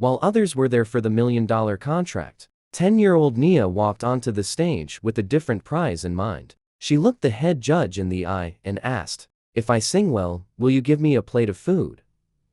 while others were there for the $1 million contract. 10-year-old Nia walked onto the stage with a different prize in mind. She looked the head judge in the eye and asked, "If I sing well, will you give me a plate of food?"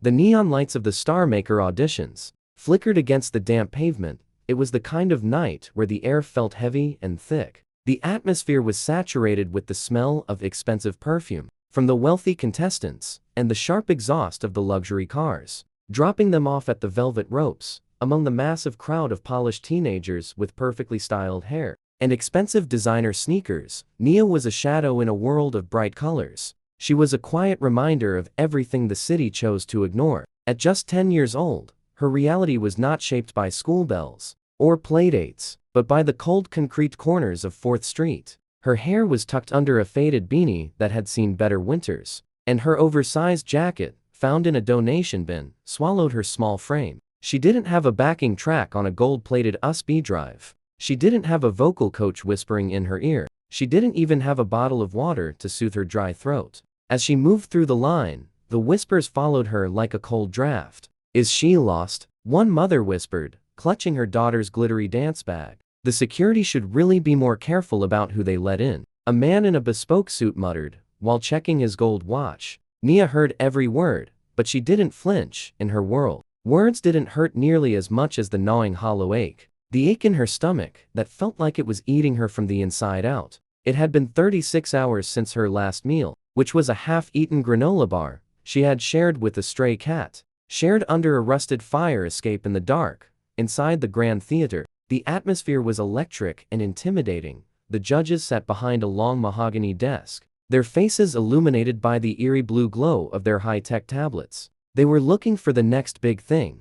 The neon lights of the Star Maker auditions flickered against the damp pavement. It was the kind of night where the air felt heavy and thick. The atmosphere was saturated with the smell of expensive perfume from the wealthy contestants and the sharp exhaust of the luxury cars, dropping them off at the velvet ropes. Among the massive crowd of polished teenagers with perfectly styled hair and expensive designer sneakers, Nia was a shadow in a world of bright colors. She was a quiet reminder of everything the city chose to ignore. At just 10 years old, her reality was not shaped by school bells or playdates, but by the cold concrete corners of 4th Street. Her hair was tucked under a faded beanie that had seen better winters, and her oversized jacket, found in a donation bin, swallowed her small frame. She didn't have a backing track on a gold-plated USB drive. She didn't have a vocal coach whispering in her ear. She didn't even have a bottle of water to soothe her dry throat. As she moved through the line, the whispers followed her like a cold draft. "Is she lost?" one mother whispered, clutching her daughter's glittery dance bag. "The security should really be more careful about who they let in," a man in a bespoke suit muttered, while checking his gold watch. Nia heard every word, but she didn't flinch. In her world, words didn't hurt nearly as much as the gnawing hollow ache. The ache in her stomach that felt like it was eating her from the inside out. It had been 36 hours since her last meal, which was a half-eaten granola bar she had shared with a stray cat, shared under a rusted fire escape in the dark. Inside the Grand Theater, the atmosphere was electric and intimidating. The judges sat behind a long mahogany desk, their faces illuminated by the eerie blue glow of their high-tech tablets. They were looking for the next big thing.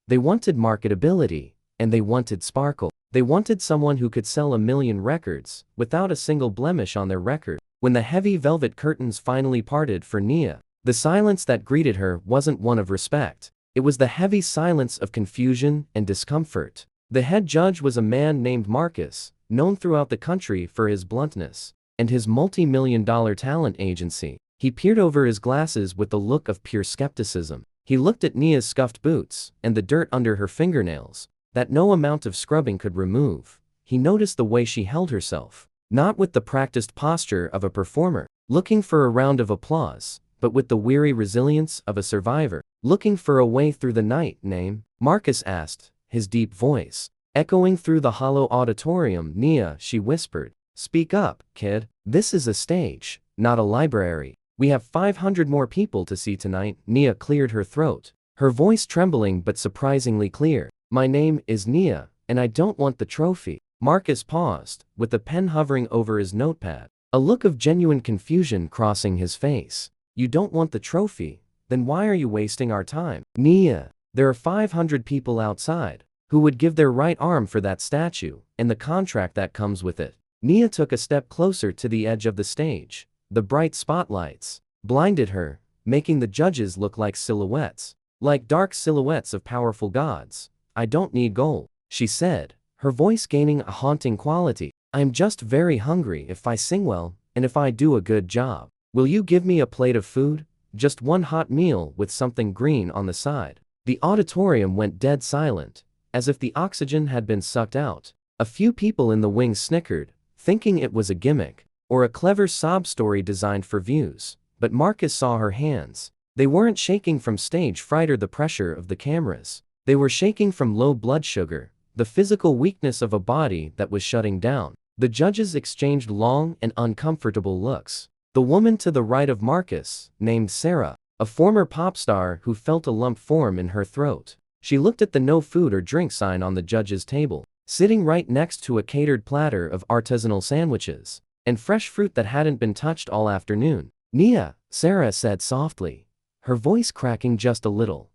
They wanted marketability, and they wanted sparkle. They wanted someone who could sell 1,000,000 records without a single blemish on their record. When the heavy velvet curtains finally parted for Nia, the silence that greeted her wasn't one of respect. It was the heavy silence of confusion and discomfort. The head judge was a man named Marcus, known throughout the country for his bluntness and his multi-million-dollar talent agency. He peered over his glasses with the look of pure skepticism. He looked at Nia's scuffed boots and the dirt under her fingernails that no amount of scrubbing could remove. He noticed the way she held herself, not with the practiced posture of a performer, looking for a round of applause, but with the weary resilience of a survivor, looking for a way through the night. "Name?" Marcus asked, his deep voice echoing through the hollow auditorium. "Nia," she whispered. "Speak up, kid. This is a stage, not a library. We have 500 more people to see tonight." Nia cleared her throat, her voice trembling but surprisingly clear. "My name is Nia, and I don't want the trophy." Marcus paused, with the pen hovering over his notepad, a look of genuine confusion crossing his face. "You don't want the trophy? Then why are you wasting our time?" "Nia, there are 500 people outside who would give their right arm for that statue and the contract that comes with it." Nia took a step closer to the edge of the stage. The bright spotlights blinded her, making the judges look like silhouettes, like dark silhouettes of powerful gods. "I don't need gold," she said, her voice gaining a haunting quality. "I'm just very hungry. If I sing well, and if I do a good job, will you give me a plate of food? Just one hot meal with something green on the side." The auditorium went dead silent, as if the oxygen had been sucked out. A few people in the wings snickered, thinking it was a gimmick or a clever sob story designed for views. But Marcus saw her hands. They weren't shaking from stage fright or the pressure of the cameras. They were shaking from low blood sugar, the physical weakness of a body that was shutting down. The judges exchanged long and uncomfortable looks. The woman to the right of Marcus, named Sarah, a former pop star who felt a lump form in her throat. She looked at the no food or drink sign on the judge's table, sitting right next to a catered platter of artisanal sandwiches and fresh fruit that hadn't been touched all afternoon. "Nia," Sarah said softly, her voice cracking just a little.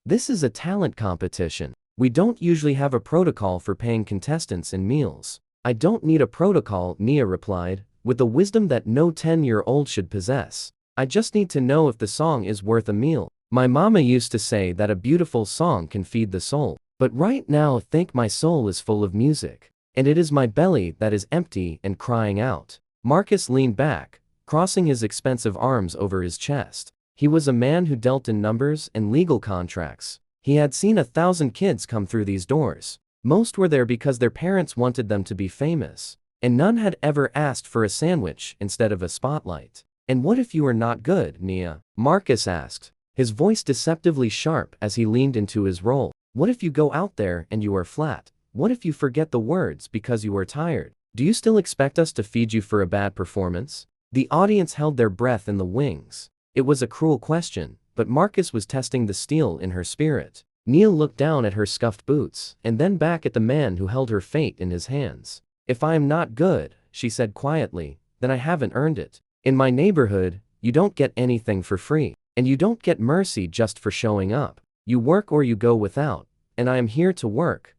"This is a talent competition. We don't usually have a protocol for paying contestants in meals." "I don't need a protocol," Nia replied, with the wisdom that no 10-year-old should possess. "I just need to know if the song is worth a meal. My mama used to say that a beautiful song can feed the soul. But right now I think my soul is full of music, and it is my belly that is empty and crying out." Marcus leaned back, crossing his expensive arms over his chest. He was a man who dealt in numbers and legal contracts, He had seen 1,000 kids come through these doors. Most were there because their parents wanted them to be famous. And none had ever asked for a sandwich instead of a spotlight. "And what if you are not good, Nia?" Marcus asked, his voice deceptively sharp as he leaned into his role. "What if you go out there and you are flat? What if you forget the words because you are tired? Do you still expect us to feed you for a bad performance?" The audience held their breath in the wings. It was a cruel question, but Marcus was testing the steel in her spirit. Nia looked down at her scuffed boots, and then back at the man who held her fate in his hands. "If I am not good," she said quietly, "then I haven't earned it. In my neighborhood, you don't get anything for free. And you don't get mercy just for showing up. You work or you go without, and I am here to work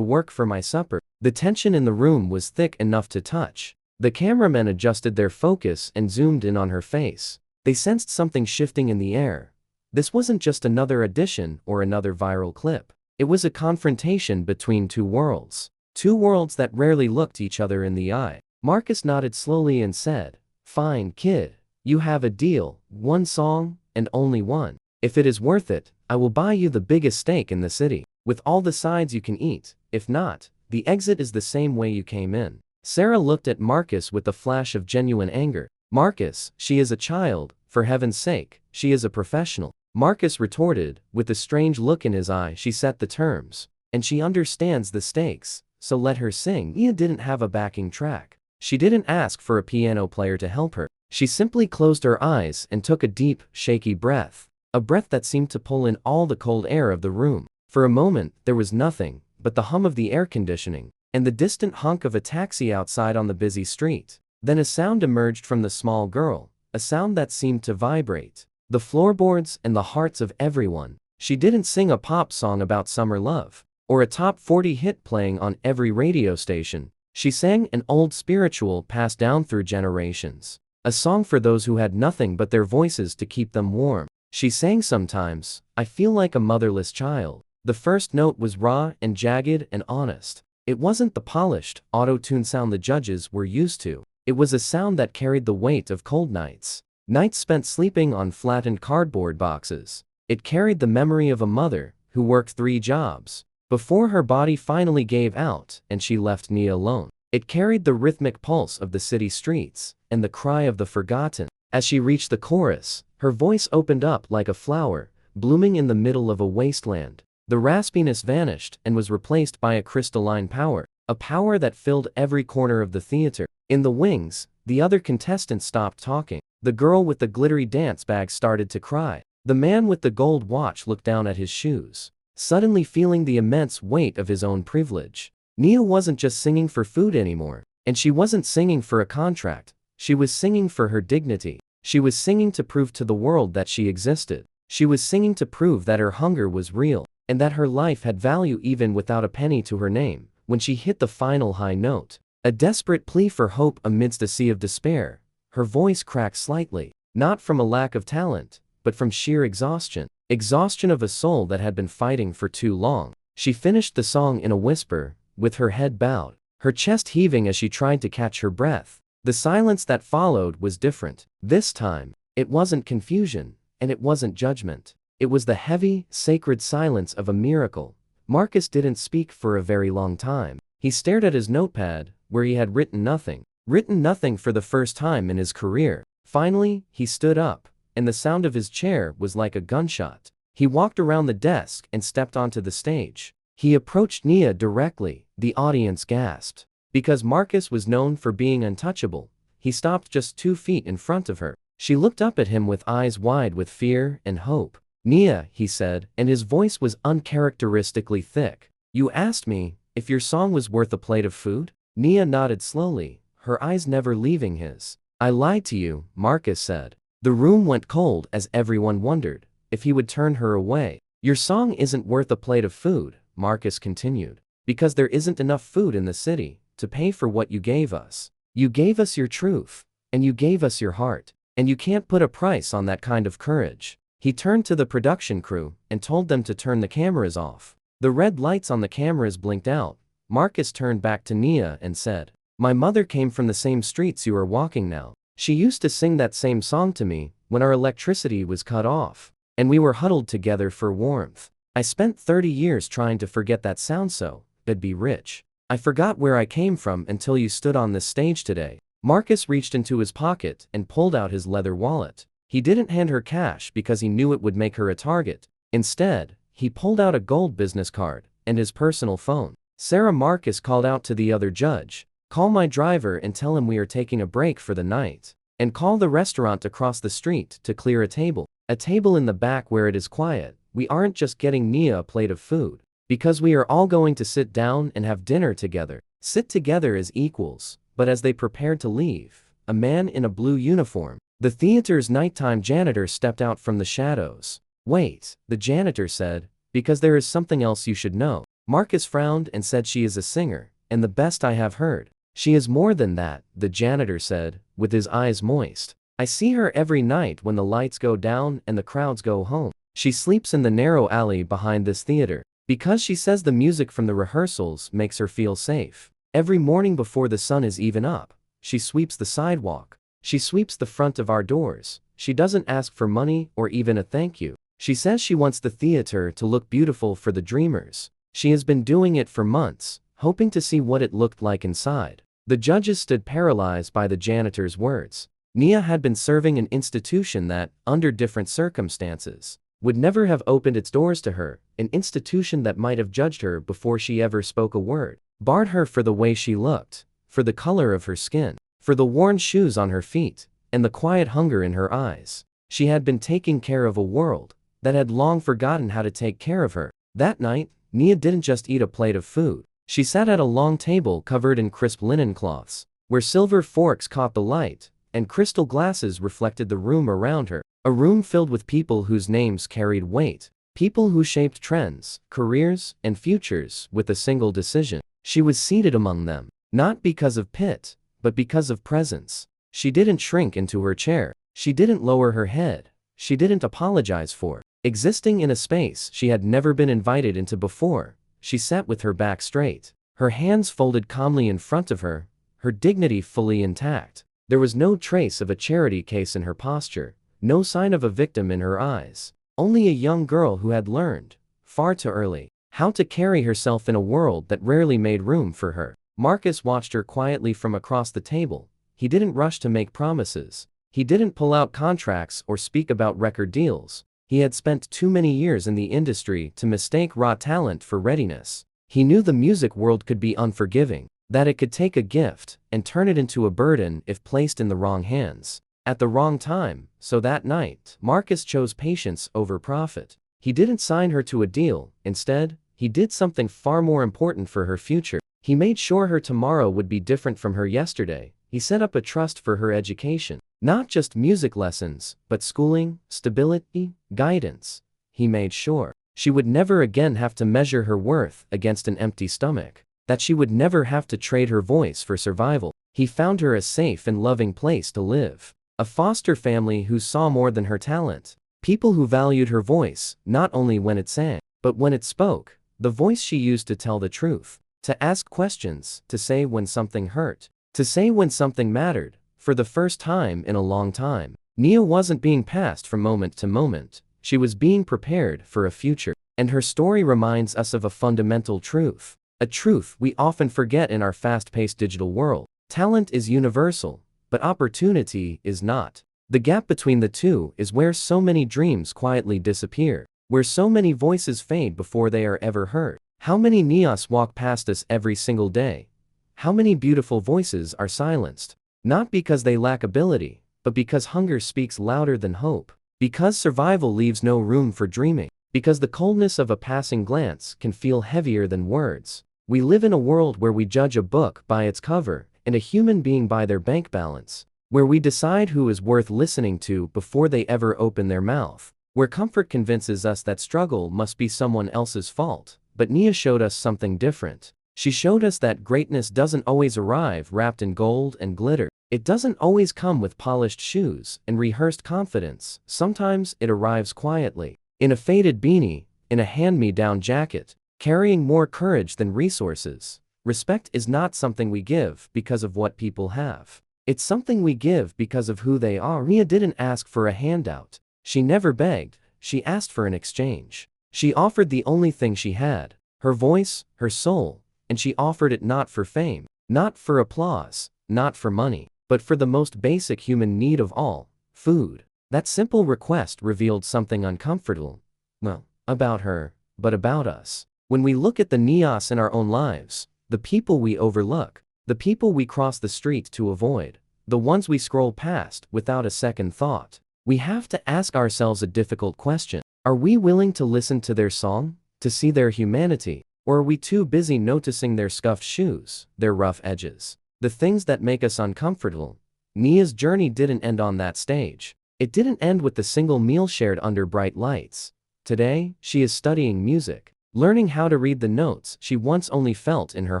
for my supper." The tension in the room was thick enough to touch. The cameramen adjusted their focus and zoomed in on her face. They sensed something shifting in the air. This wasn't just another audition or another viral clip. It was a confrontation between two worlds. Two worlds that rarely looked each other in the eye. Marcus nodded slowly and said, "Fine, kid. You have a deal, one song, and only one. If it is worth it, I will buy you the biggest steak in the city, with all the sides you can eat. If not, the exit is the same way you came in." Sarah looked at Marcus with a flash of genuine anger. "Marcus, she is a child, for heaven's sake, she is a professional." Marcus retorted, with a strange look in his eye. "She set the terms, and she understands the stakes, so let her sing." Nia didn't have a backing track. She didn't ask for a piano player to help her. She simply closed her eyes and took a deep, shaky breath. A breath that seemed to pull in all the cold air of the room. For a moment, there was nothing but the hum of the air conditioning and the distant honk of a taxi outside on the busy street. Then a sound emerged from the small girl, a sound that seemed to vibrate the floorboards and the hearts of everyone. She didn't sing a pop song about summer love, or a top 40 hit playing on every radio station. She sang an old spiritual passed down through generations. A song for those who had nothing but their voices to keep them warm. She sang sometimes, "I feel like a motherless child." The first note was raw and jagged and honest. It wasn't the polished, auto-tune sound the judges were used to. It was a sound that carried the weight of cold nights. Nights spent sleeping on flattened cardboard boxes. It carried the memory of a mother who worked 3 jobs before her body finally gave out and she left Nia alone. It carried the rhythmic pulse of the city streets and the cry of the forgotten. As she reached the chorus, her voice opened up like a flower, blooming in the middle of a wasteland. The raspiness vanished and was replaced by a crystalline power, a power that filled every corner of the theater. In the wings, the other contestants stopped talking. The girl with the glittery dance bag started to cry. The man with the gold watch looked down at his shoes, suddenly feeling the immense weight of his own privilege. Nia wasn't just singing for food anymore, and she wasn't singing for a contract. She was singing for her dignity. She was singing to prove to the world that she existed. She was singing to prove that her hunger was real, and that her life had value even without a penny to her name. When she hit the final high note, a desperate plea for hope amidst a sea of despair, her voice cracked slightly, not from a lack of talent, but from sheer exhaustion. Exhaustion of a soul that had been fighting for too long. She finished the song in a whisper, with her head bowed, her chest heaving as she tried to catch her breath. The silence that followed was different. This time, it wasn't confusion, and it wasn't judgment. It was the heavy, sacred silence of a miracle. Marcus didn't speak for a very long time. He stared at his notepad, where he had written nothing for the first time in his career. Finally, he stood up, and the sound of his chair was like a gunshot. He walked around the desk and stepped onto the stage. He approached Nia directly. The audience gasped. Because Marcus was known for being untouchable, he stopped just 2 feet in front of her. She looked up at him with eyes wide with fear and hope. "Nia," he said, and his voice was uncharacteristically thick. "You asked me if your song was worth a plate of food?" Nia nodded slowly, her eyes never leaving his. "I lied to you," Marcus said. The room went cold as everyone wondered if he would turn her away. "Your song isn't worth a plate of food," Marcus continued, "because there isn't enough food in the city to pay for what you gave us. You gave us your truth, and you gave us your heart, and you can't put a price on that kind of courage." He turned to the production crew and told them to turn the cameras off. The red lights on the cameras blinked out. Marcus turned back to Nia and said, "My mother came from the same streets you are walking now. She used to sing that same song to me when our electricity was cut off, and we were huddled together for warmth. I spent 30 years trying to forget that sound so I'd be rich. I forgot where I came from until you stood on this stage today. Marcus reached into his pocket and pulled out his leather wallet. He didn't hand her cash because he knew it would make her a target. Instead, he pulled out a gold business card and his personal phone. Sarah, Marcus called out to the other judge, "Call my driver and tell him we are taking a break for the night. And call the restaurant across the street to clear a table. A table in the back where it is quiet. We aren't just getting Nia a plate of food. Because we are all going to sit down and have dinner together. Sit together as equals." But as they prepared to leave, a man in a blue uniform, the theater's nighttime janitor, stepped out from the shadows. "Wait," the janitor said, "because there is something else you should know." Marcus frowned and said, "She is a singer, and the best I have heard." "She is more than that," the janitor said, with his eyes moist. "I see her every night when the lights go down and the crowds go home. She sleeps in the narrow alley behind this theater, because she says the music from the rehearsals makes her feel safe. Every morning before the sun is even up, she sweeps the sidewalk. She sweeps the front of our doors. She doesn't ask for money or even a thank you. She says she wants the theater to look beautiful for the dreamers. She has been doing it for months, hoping to see what it looked like inside." The judges stood paralyzed by the janitor's words. Nia had been serving an institution that, under different circumstances, would never have opened its doors to her, an institution that might have judged her before she ever spoke a word, barred her for the way she looked, for the color of her skin, for the worn shoes on her feet, and the quiet hunger in her eyes. She had been taking care of a world that had long forgotten how to take care of her. That night, Nia didn't just eat a plate of food. She sat at a long table covered in crisp linen cloths, where silver forks caught the light, and crystal glasses reflected the room around her. A room filled with people whose names carried weight, people who shaped trends, careers, and futures with a single decision. She was seated among them, not because of pit, but because of presence. She didn't shrink into her chair. She didn't lower her head. She didn't apologize for existing in a space she had never been invited into before. She sat with her back straight, her hands folded calmly in front of her, her dignity fully intact. There was no trace of a charity case in her posture, no sign of a victim in her eyes. Only a young girl who had learned, far too early, how to carry herself in a world that rarely made room for her. Marcus watched her quietly from across the table. He didn't rush to make promises. He didn't pull out contracts or speak about record deals. He had spent too many years in the industry to mistake raw talent for readiness. He knew the music world could be unforgiving, that it could take a gift and turn it into a burden if placed in the wrong hands, at the wrong time. So that night, Marcus chose patience over profit. He didn't sign her to a deal. Instead, he did something far more important for her future. He made sure her tomorrow would be different from her yesterday. He set up a trust for her education. Not just music lessons, but schooling, stability, guidance. He made sure she would never again have to measure her worth against an empty stomach, that she would never have to trade her voice for survival. He found her a safe and loving place to live, a foster family who saw more than her talent, people who valued her voice, not only when it sang, but when it spoke, the voice she used to tell the truth, to ask questions, to say when something hurt, to say when something mattered. For the first time in a long time, Nia wasn't being passed from moment to moment. She was being prepared for a future. And her story reminds us of a fundamental truth. A truth we often forget in our fast-paced digital world. Talent is universal, but opportunity is not. The gap between the two is where so many dreams quietly disappear, where so many voices fade before they are ever heard. How many Nias walk past us every single day? How many beautiful voices are silenced? Not because they lack ability, but because hunger speaks louder than hope. Because survival leaves no room for dreaming. Because the coldness of a passing glance can feel heavier than words. We live in a world where we judge a book by its cover and a human being by their bank balance. Where we decide who is worth listening to before they ever open their mouth. Where comfort convinces us that struggle must be someone else's fault. But Nia showed us something different. She showed us that greatness doesn't always arrive wrapped in gold and glitter. It doesn't always come with polished shoes and rehearsed confidence. Sometimes it arrives quietly, in a faded beanie, in a hand-me-down jacket, carrying more courage than resources. Respect is not something we give because of what people have. It's something we give because of who they are. Nia didn't ask for a handout. She never begged. She asked for an exchange. She offered the only thing she had, her voice, her soul, and she offered it not for fame, not for applause, not for money, but for the most basic human need of all, food. That simple request revealed something uncomfortable, well, about her, but about us. When we look at the Nias in our own lives, the people we overlook, the people we cross the street to avoid, the ones we scroll past without a second thought, we have to ask ourselves a difficult question. Are we willing to listen to their song, to see their humanity, or are we too busy noticing their scuffed shoes, their rough edges, the things that make us uncomfortable? Nia's journey didn't end on that stage. It didn't end with the single meal shared under bright lights. Today, she is studying music, learning how to read the notes she once only felt in her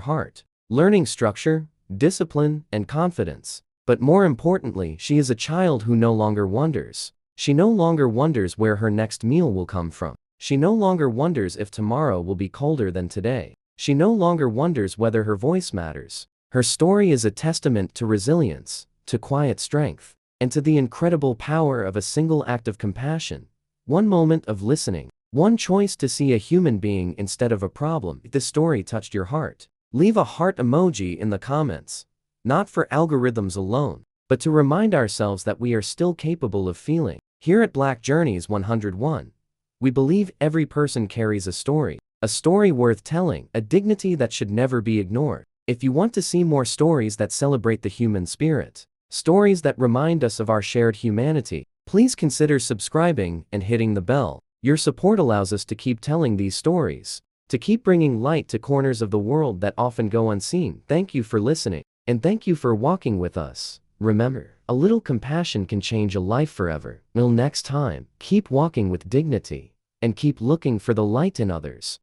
heart, learning structure, discipline, and confidence. But more importantly, she is a child who no longer wonders. She no longer wonders where her next meal will come from. She no longer wonders if tomorrow will be colder than today. She no longer wonders whether her voice matters. Her story is a testament to resilience, to quiet strength, and to the incredible power of a single act of compassion. One moment of listening, one choice to see a human being instead of a problem. If this story touched your heart, leave a heart emoji in the comments. Not for algorithms alone, but to remind ourselves that we are still capable of feeling. Here at Black Journeys 101, we believe every person carries a story worth telling, a dignity that should never be ignored. If you want to see more stories that celebrate the human spirit, stories that remind us of our shared humanity, please consider subscribing and hitting the bell. Your support allows us to keep telling these stories, to keep bringing light to corners of the world that often go unseen. Thank you for listening, and thank you for walking with us. Remember, a little compassion can change a life forever. Till next time, keep walking with dignity, and keep looking for the light in others.